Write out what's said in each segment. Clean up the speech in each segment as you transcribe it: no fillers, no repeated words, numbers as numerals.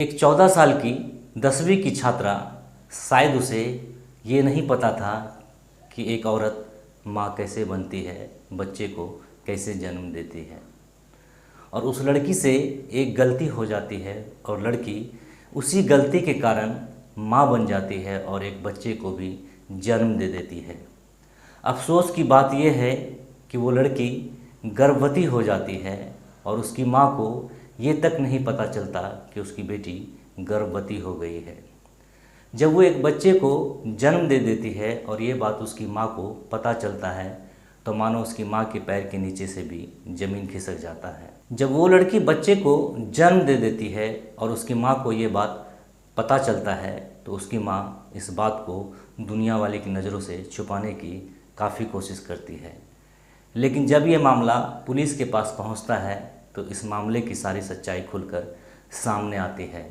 एक 14 साल की 10वीं की छात्रा, शायद उसे ये नहीं पता था कि एक औरत माँ कैसे बनती है, बच्चे को कैसे जन्म देती है। और उस लड़की से एक गलती हो जाती है और लड़की उसी गलती के कारण माँ बन जाती है और एक बच्चे को भी जन्म दे देती है। अफसोस की बात यह है कि वो लड़की गर्भवती हो जाती है और उसकी माँ को ये तक नहीं पता चलता कि उसकी बेटी गर्भवती हो गई है। जब वो एक बच्चे को जन्म दे देती है और ये बात उसकी माँ को पता चलता है तो मानो उसकी माँ के पैर के नीचे से भी ज़मीन खिसक जाता है। जब वो लड़की बच्चे को जन्म दे देती है और उसकी माँ को ये बात पता चलता है तो उसकी माँ इस बात को दुनिया वाले की नज़रों से छुपाने की काफ़ी कोशिश करती है। लेकिन जब ये मामला पुलिस के पास पहुंचता है तो इस मामले की सारी सच्चाई खुलकर सामने आती है।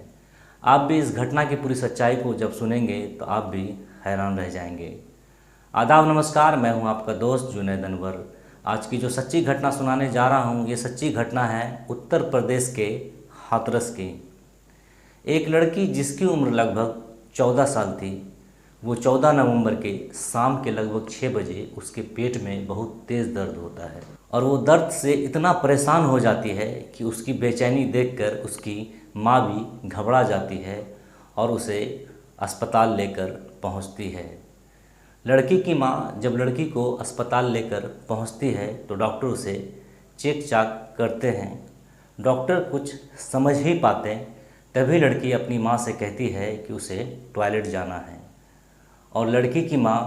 आप भी इस घटना की पूरी सच्चाई को जब सुनेंगे तो आप भी हैरान रह जाएंगे। आदाब, नमस्कार, मैं हूं आपका दोस्त जुनैद अनवर। आज की जो सच्ची घटना सुनाने जा रहा हूं, ये सच्ची घटना है उत्तर प्रदेश के हाथरस की। एक लड़की जिसकी उम्र लगभग 14 साल थी, वो 14 नवंबर के शाम के लगभग 6 बजे उसके पेट में बहुत तेज़ दर्द होता है और वो दर्द से इतना परेशान हो जाती है कि उसकी बेचैनी देखकर उसकी माँ भी घबरा जाती है और उसे अस्पताल लेकर पहुंचती है। लड़की की माँ जब लड़की को अस्पताल लेकर पहुंचती है तो डॉक्टर उसे चेक चाक करते हैं। डॉक्टर कुछ समझ ही पाते, तभी लड़की अपनी माँ से कहती है कि उसे टॉयलेट जाना है। और लड़की की माँ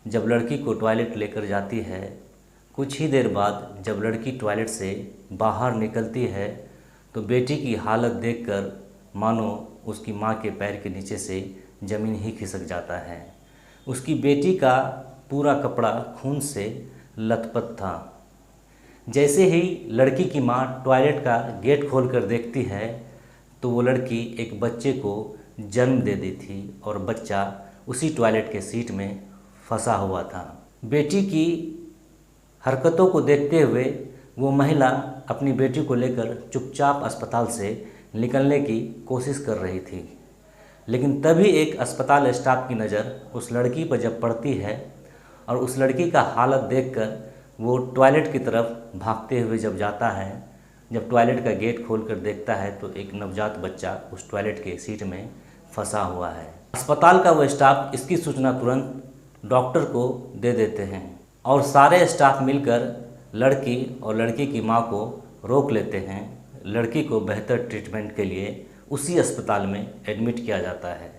जब लड़की को टॉयलेट लेकर जाती है, कुछ ही देर बाद जब लड़की टॉयलेट से बाहर निकलती है तो बेटी की हालत देखकर मानो उसकी माँ के पैर के नीचे से ज़मीन ही खिसक जाता है। उसकी बेटी का पूरा कपड़ा खून से लथपथ था। जैसे ही लड़की की माँ टॉयलेट का गेट खोलकर देखती है तो वो लड़की एक बच्चे को जन्म दे दी थी और बच्चा उसी टॉयलेट के सीट में फंसा हुआ था। बेटी की हरकतों को देखते हुए वो महिला अपनी बेटी को लेकर चुपचाप अस्पताल से निकलने की कोशिश कर रही थी। लेकिन तभी एक अस्पताल स्टाफ की नज़र उस लड़की पर जब पड़ती है और उस लड़की का हालत देखकर वो टॉयलेट की तरफ भागते हुए जब जाता है, जब टॉयलेट का गेट खोलकर देखता है तो एक नवजात बच्चा उस टॉयलेट के सीट में फंसा हुआ है। अस्पताल का वो स्टाफ इसकी सूचना तुरंत डॉक्टर को दे देते हैं और सारे स्टाफ मिलकर लड़की और लड़की की माँ को रोक लेते हैं। लड़की को बेहतर ट्रीटमेंट के लिए उसी अस्पताल में एडमिट किया जाता है।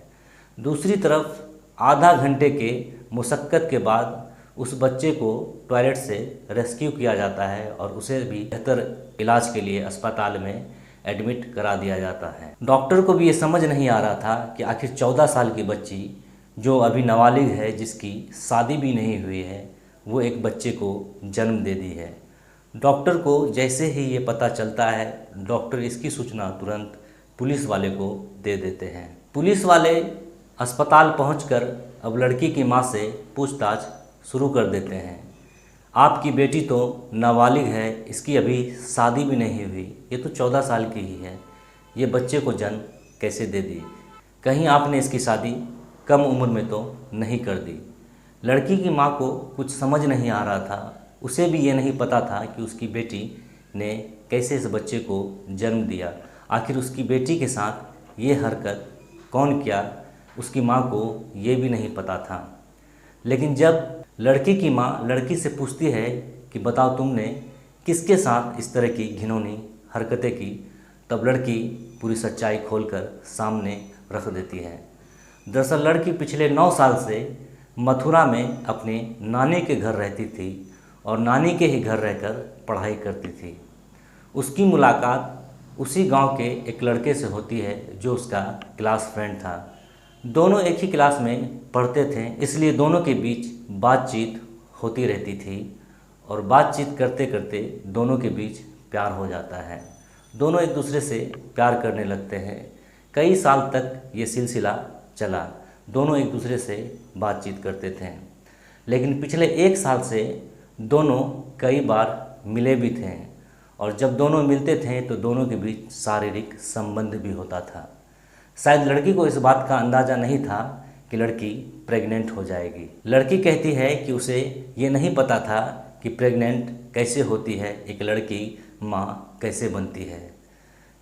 दूसरी तरफ आधा घंटे के मुशक्क़त के बाद उस बच्चे को टॉयलेट से रेस्क्यू किया जाता है और उसे भी बेहतर इलाज के लिए अस्पताल में एडमिट करा दिया जाता है। डॉक्टर को भी ये समझ नहीं आ रहा था कि आखिर 14 साल की बच्ची जो अभी नाबालिग है, जिसकी शादी भी नहीं हुई है, वो एक बच्चे को जन्म दे दी है। डॉक्टर को जैसे ही ये पता चलता है, डॉक्टर इसकी सूचना तुरंत पुलिस वाले को दे देते हैं। पुलिस वाले अस्पताल पहुंचकर अब लड़की की माँ से पूछताछ शुरू कर देते हैं। आपकी बेटी तो नाबालिग है, इसकी अभी शादी भी नहीं हुई, ये तो 14 साल की ही है, ये बच्चे को जन्म कैसे दे दी? कहीं आपने इसकी शादी कम उम्र में तो नहीं कर दी? लड़की की माँ को कुछ समझ नहीं आ रहा था। उसे भी ये नहीं पता था कि उसकी बेटी ने कैसे इस बच्चे को जन्म दिया। आखिर उसकी बेटी के साथ ये हरकत कौन किया, उसकी माँ को ये भी नहीं पता था। लेकिन जब लड़की की माँ लड़की से पूछती है कि बताओ तुमने किसके साथ इस तरह की घिनौनी हरकतें की, तब लड़की पूरी सच्चाई खोलकर सामने रख देती है। दरअसल लड़की पिछले 9 साल से मथुरा में अपने नानी के घर रहती थी और नानी के ही घर रहकर पढ़ाई करती थी। उसकी मुलाकात उसी गांव के एक लड़के से होती है जो उसका क्लास फ्रेंड था। दोनों एक ही क्लास में पढ़ते थे, इसलिए दोनों के बीच बातचीत होती रहती थी और बातचीत करते करते दोनों के बीच प्यार हो जाता है। दोनों एक दूसरे से प्यार करने लगते हैं। कई साल तक ये सिलसिला चला, दोनों एक दूसरे से बातचीत करते थे। लेकिन पिछले 1 साल से दोनों कई बार मिले भी थे और जब दोनों मिलते थे तो दोनों के बीच शारीरिक संबंध भी होता था। शायद लड़की को इस बात का अंदाज़ा नहीं था कि लड़की प्रेग्नेंट हो जाएगी। लड़की कहती है कि उसे ये नहीं पता था कि प्रेग्नेंट कैसे होती है, एक लड़की माँ कैसे बनती है।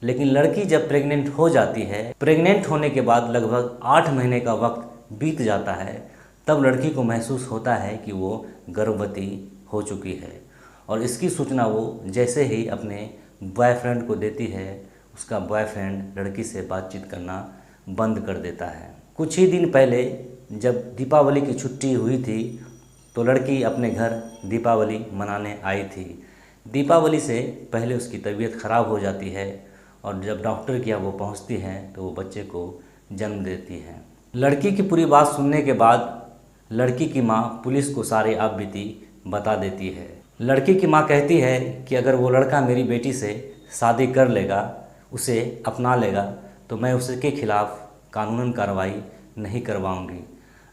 लेकिन लड़की जब प्रेग्नेंट हो जाती है, प्रेग्नेंट होने के बाद लगभग 8 महीने का वक्त बीत जाता है, तब लड़की को महसूस होता है कि वो गर्भवती हो चुकी है। और इसकी सूचना वो जैसे ही अपने बॉयफ्रेंड को देती है, उसका बॉयफ्रेंड लड़की से बातचीत करना बंद कर देता है। कुछ ही दिन पहले जब दीपावली की छुट्टी हुई थी तो लड़की अपने घर दीपावली मनाने आई थी। दीपावली से पहले उसकी तबीयत ख़राब हो जाती है और जब डॉक्टर के यहाँ वो पहुँचती हैं तो वो बच्चे को जन्म देती हैं। लड़की की पूरी बात सुनने के बाद लड़की की माँ पुलिस को सारी आपबीती बता देती है। लड़की की माँ कहती है कि अगर वो लड़का मेरी बेटी से शादी कर लेगा, उसे अपना लेगा, तो मैं उसके खिलाफ़ कानूनन कार्रवाई नहीं करवाऊंगी।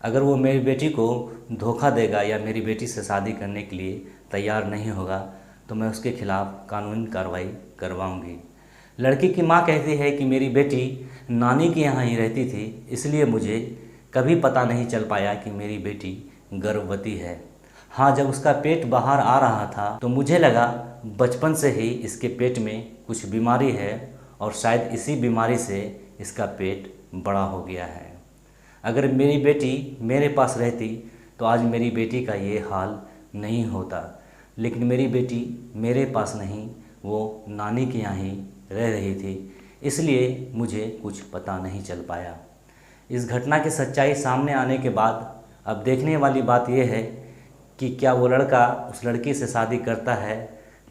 अगर वो मेरी बेटी को धोखा देगा या मेरी बेटी से शादी करने के लिए तैयार नहीं होगा तो मैं उसके खिलाफ़ कानूनी कार्रवाई करवाऊंगी। लड़की की माँ कहती है कि मेरी बेटी नानी के यहाँ ही रहती थी, इसलिए मुझे कभी पता नहीं चल पाया कि मेरी बेटी गर्भवती है। हाँ, जब उसका पेट बाहर आ रहा था तो मुझे लगा बचपन से ही इसके पेट में कुछ बीमारी है और शायद इसी बीमारी से इसका पेट बड़ा हो गया है। अगर मेरी बेटी मेरे पास रहती तो आज मेरी बेटी का ये हाल नहीं होता, लेकिन मेरी बेटी मेरे पास नहीं, वो नानी के यहाँ ही रह रही थी, इसलिए मुझे कुछ पता नहीं चल पाया। इस घटना की सच्चाई सामने आने के बाद अब देखने वाली बात यह है कि क्या वो लड़का उस लड़की से शादी करता है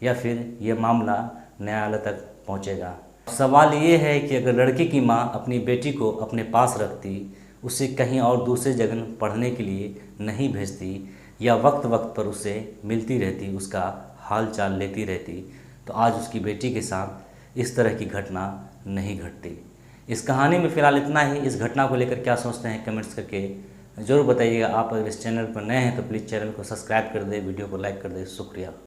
या फिर ये मामला न्यायालय तक पहुंचेगा। सवाल ये है कि अगर लड़की की माँ अपनी बेटी को अपने पास रखती, उसे कहीं और दूसरे जगह पढ़ने के लिए नहीं भेजती या वक्त वक्त पर उसे मिलती रहती, उसका हाल चाल लेती रहती, तो आज उसकी बेटी के साथ इस तरह की घटना नहीं घटती। इस कहानी में फ़िलहाल इतना ही। इस घटना को लेकर क्या सोचते हैं कमेंट्स करके ज़रूर बताइएगा। आप अगर इस चैनल पर नए हैं तो प्लीज़ चैनल को सब्सक्राइब कर दें, वीडियो को लाइक कर दें। शुक्रिया।